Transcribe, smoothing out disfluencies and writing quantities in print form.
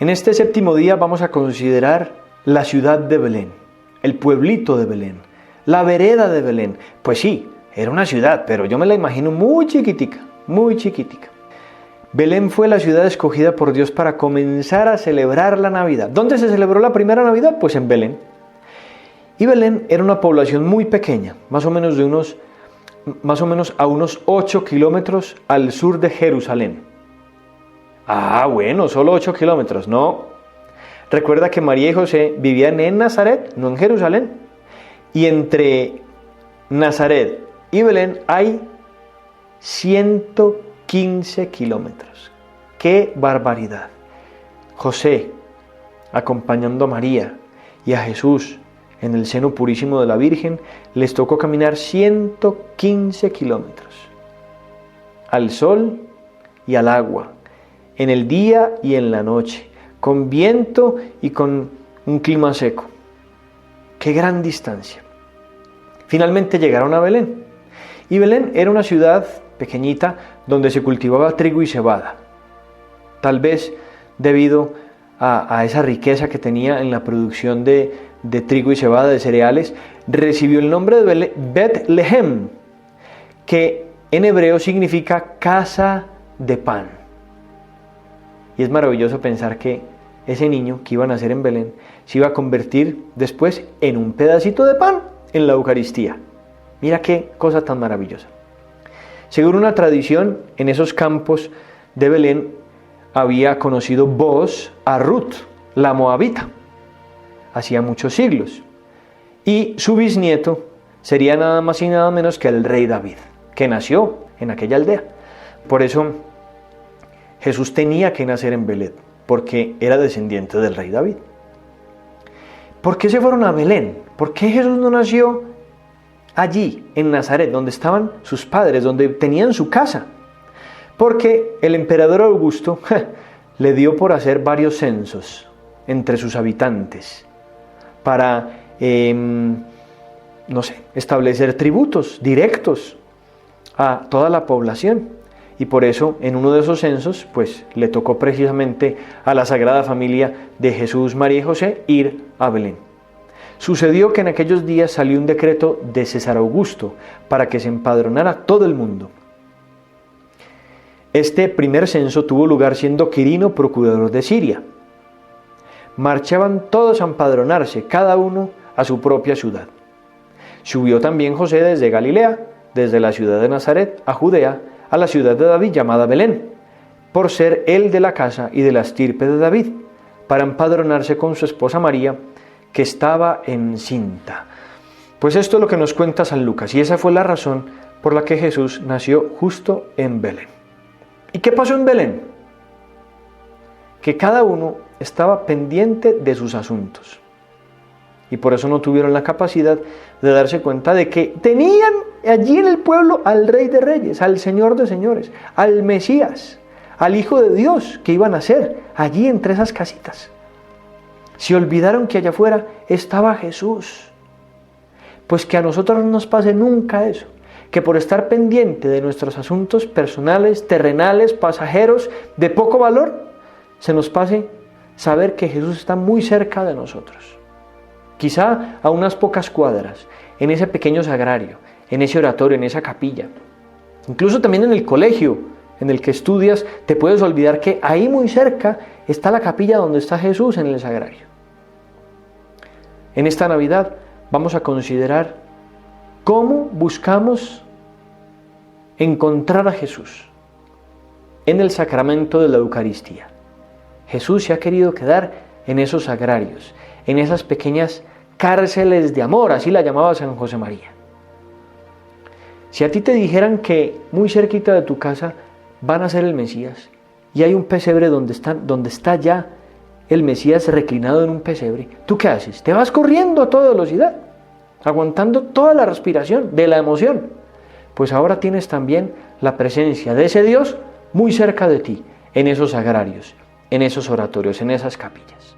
En este séptimo día vamos a considerar la ciudad de Belén, el pueblito de Belén, la vereda de Belén. Pues sí, era una ciudad, pero yo me la imagino muy chiquitica, muy chiquitica. Belén fue la ciudad escogida por Dios para comenzar a celebrar la Navidad. ¿Dónde se celebró la primera Navidad? Pues en Belén. Y Belén era una población muy pequeña, más o menos a unos 8 kilómetros al sur de Jerusalén. Ah, bueno, solo 8 kilómetros, no. Recuerda que María y José vivían en Nazaret, no en Jerusalén. Y entre Nazaret y Belén hay 115 kilómetros. ¡Qué barbaridad! José, acompañando a María y a Jesús en el seno purísimo de la Virgen, les tocó caminar 115 kilómetros. Al sol y al agua, en el día y en la noche, con viento y con un clima seco. ¡Qué gran distancia! Finalmente llegaron a Belén. Y Belén era una ciudad pequeñita donde se cultivaba trigo y cebada. Tal vez debido a esa riqueza que tenía en la producción de trigo y cebada, de cereales, recibió el nombre de Betlehem, que en hebreo significa casa de pan. Y es maravilloso pensar que ese niño que iba a nacer en Belén se iba a convertir después en un pedacito de pan en la Eucaristía. Mira qué cosa tan maravillosa. Según una tradición, en esos campos de Belén había conocido Booz a Ruth, la moabita, hacía muchos siglos. Y su bisnieto sería nada más y nada menos que el rey David, que nació en aquella aldea. Por eso Jesús tenía que nacer en Belén, porque era descendiente del rey David. ¿Por qué se fueron a Belén? ¿Por qué Jesús no nació allí, en Nazaret, donde estaban sus padres, donde tenían su casa? Porque el emperador Augusto le dio por hacer varios censos entre sus habitantes para, establecer tributos directos a toda la población. Y por eso, en uno de esos censos, pues le tocó precisamente a la Sagrada Familia de Jesús, María y José ir a Belén. Sucedió que en aquellos días salió un decreto de César Augusto para que se empadronara todo el mundo. Este primer censo tuvo lugar siendo Quirino procurador de Siria. Marchaban todos a empadronarse, cada uno a su propia ciudad. Subió también José desde Galilea, desde la ciudad de Nazaret a Judea, a la ciudad de David llamada Belén, por ser él de la casa y de la estirpe de David, para empadronarse con su esposa María, que estaba encinta. Pues esto es lo que nos cuenta San Lucas, y esa fue la razón por la que Jesús nació justo en Belén. ¿Y qué pasó en Belén? Que cada uno estaba pendiente de sus asuntos, y por eso no tuvieron la capacidad de darse cuenta de que tenían allí en el pueblo al Rey de Reyes, al Señor de Señores, al Mesías, al Hijo de Dios que iban a ser allí entre esas casitas. Se olvidaron que allá afuera estaba Jesús. Pues que a nosotros no nos pase nunca eso, que por estar pendiente de nuestros asuntos personales, terrenales, pasajeros, de poco valor, se nos pase saber que Jesús está muy cerca de nosotros. Quizá a unas pocas cuadras, en ese pequeño sagrario, en ese oratorio, en esa capilla. Incluso también en el colegio en el que estudias, te puedes olvidar que ahí muy cerca está la capilla donde está Jesús en el sagrario. En esta Navidad vamos a considerar cómo buscamos encontrar a Jesús en el sacramento de la Eucaristía. Jesús se ha querido quedar en esos sagrarios, en esas pequeñas cárceles de amor, así la llamaba San José María. Si a ti te dijeran que muy cerquita de tu casa van a ser el Mesías, y hay un pesebre donde está ya el Mesías reclinado en un pesebre, ¿tú qué haces? Te vas corriendo a toda velocidad, aguantando toda la respiración de la emoción. Pues ahora tienes también la presencia de ese Dios muy cerca de ti, en esos sagrarios, en esos oratorios, en esas capillas.